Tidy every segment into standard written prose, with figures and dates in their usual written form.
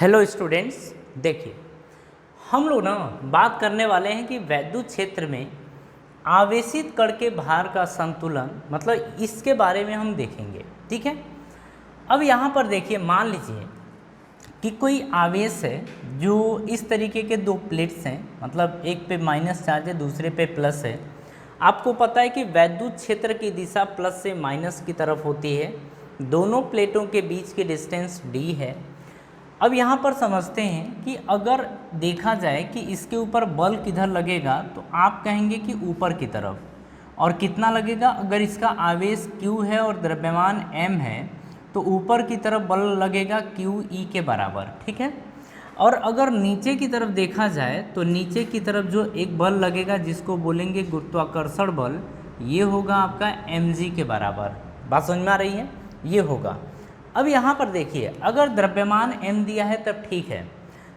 Hello students, देखिए हम लोग ना बात करने वाले हैं कि वैद्युत क्षेत्र में आवेशित कण के भार का संतुलन, मतलब इसके बारे में हम देखेंगे। ठीक है। अब यहाँ पर देखिए, मान लीजिए कि कोई आवेश है जो इस तरीके के दो प्लेट्स हैं, मतलब एक पे माइनस चार्ज है, दूसरे पे प्लस है। आपको पता है कि वैद्युत क्षेत्र की दिशा प्लस से माइनस की तरफ होती है। दोनों प्लेटों के बीच की डिस्टेंस d है। अब यहाँ पर समझते हैं कि अगर देखा जाए कि इसके ऊपर बल किधर लगेगा, तो आप कहेंगे कि ऊपर की तरफ। और कितना लगेगा? अगर इसका आवेश q है और द्रव्यमान m है तो ऊपर की तरफ बल लगेगा QE के बराबर। ठीक है। और अगर नीचे की तरफ देखा जाए तो नीचे की तरफ जो एक बल लगेगा जिसको बोलेंगे गुरुत्वाकर्षण बल, ये होगा आपका mg के बराबर। बात समझ में आ रही है? ये होगा। अब यहाँ पर देखिए, अगर द्रव्यमान m दिया है तब ठीक है,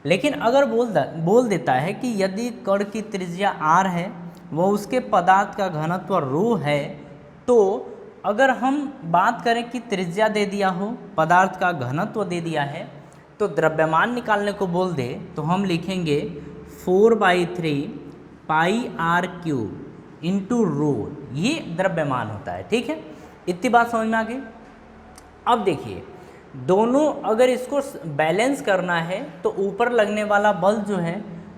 लेकिन अगर बोल देता है कि यदि कण की त्रिज्या r है, वो उसके पदार्थ का घनत्व ρ है, तो अगर हम बात करें कि त्रिज्या दे दिया हो, पदार्थ का घनत्व दे दिया है, तो द्रव्यमान निकालने को बोल दे तो हम लिखेंगे 4/3 πr³ इंटू ρ। ये द्रव्यमान होता है। ठीक है, इतनी बात समझ में आ गई। अब देखिए, दोनों अगर इसको बैलेंस करना है तो ऊपर लगने वाला बल जो है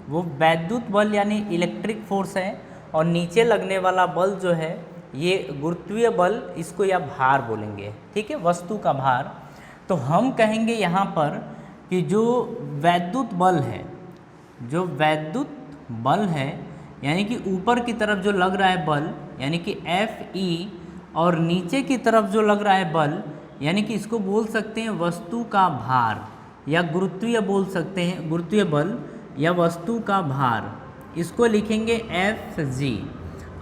वो वैद्युत बल यानी इलेक्ट्रिक फोर्स है, और नीचे लगने वाला बल जो है ये गुरुत्वीय बल, इसको या भार बोलेंगे। ठीक है, वस्तु का भार। तो हम कहेंगे यहाँ पर कि जो वैद्युत बल है यानी कि ऊपर की तरफ जो लग रहा है बल यानी कि Fe, और नीचे की तरफ जो लग रहा है बल यानी कि इसको बोल सकते हैं वस्तु का भार, या गुरुत्वीय बोल सकते हैं, गुरुत्वीय बल या वस्तु का भार, इसको लिखेंगे Fg।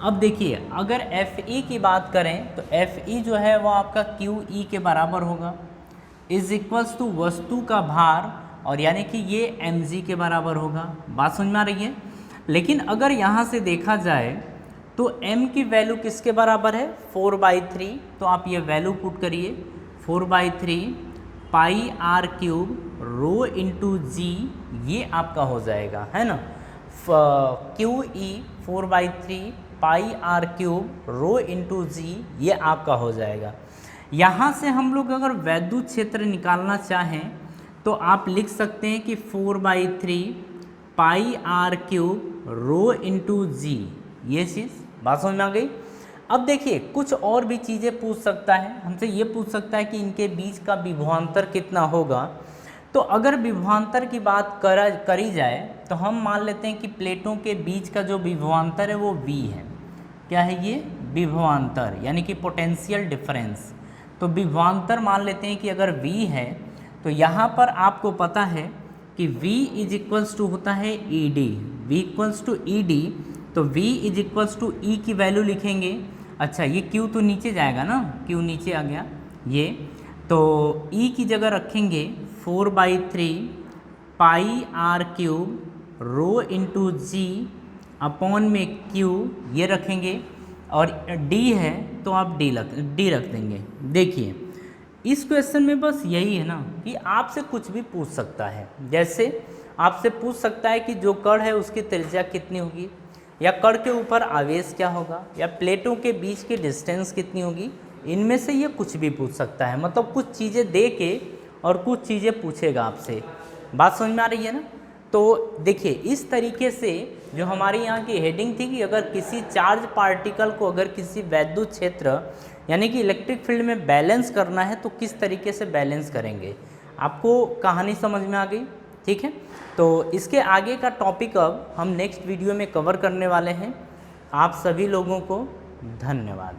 अब देखिए, अगर Fe की बात करें तो Fe जो है वो आपका QE के बराबर होगा, इज इक्वल्स टू वस्तु का भार, और यानी कि ये mg के बराबर होगा। बात समझ में आ रही है? लेकिन अगर यहाँ से देखा जाए तो m की वैल्यू किसके बराबर है? 4/3। तो आप ये वैल्यू पुट करिए, 4/3 πr³ ρ इंटू जी, ये आपका हो जाएगा, है ना। QE 4/3 πr³ ρ इंटू जी, ये आपका हो जाएगा। यहाँ से हम लोग अगर वैद्युत क्षेत्र निकालना चाहें तो आप लिख सकते हैं कि 4/3 πr³ ρ इंटू जी, ये चीज़। बात समझ में आ गई। अब देखिए, कुछ और भी चीज़ें पूछ सकता है हमसे। ये पूछ सकता है कि इनके बीच का विभवांतर कितना होगा। तो अगर विभवांतर की बात करी जाए तो हम मान लेते हैं कि प्लेटों के बीच का जो विभवांतर है वो V है। क्या है ये? विभवांतर, यानी कि पोटेंशियल डिफरेंस। तो विभवांतर मान लेते हैं कि अगर V है तो यहाँ पर आपको पता है कि V इज इक्वल्स टू होता है ED। V equals to ED, तो V is equals to E की वैल्यू लिखेंगे। अच्छा, ये Q तो नीचे जाएगा ना, Q नीचे आ गया ये, तो E की जगह रखेंगे 4/3 πr³ ρ इंटू जी अपॉन में Q, ये रखेंगे, और D है तो आप D रख देंगे। देखिए, इस क्वेश्चन में बस यही है ना कि आपसे कुछ भी पूछ सकता है। जैसे आपसे पूछ सकता है कि जो कण है उसकी त्रिज्या कितनी होगी, या कण के ऊपर आवेश क्या होगा, या प्लेटों के बीच की डिस्टेंस कितनी होगी। इनमें से ये कुछ भी पूछ सकता है, मतलब कुछ चीज़ें दे के और कुछ चीज़ें पूछेगा आपसे। बात समझ में आ रही है ना। तो देखिए, इस तरीके से जो हमारी यहाँ की हेडिंग थी कि अगर किसी चार्ज पार्टिकल को अगर किसी वैद्युत क्षेत्र यानी कि इलेक्ट्रिक फील्ड में बैलेंस करना है तो किस तरीके से बैलेंस करेंगे, आपको कहानी समझ में आ गई। ठीक है, तो इसके आगे का टॉपिक अब हम नेक्स्ट वीडियो में कवर करने वाले हैं। आप सभी लोगों को धन्यवाद।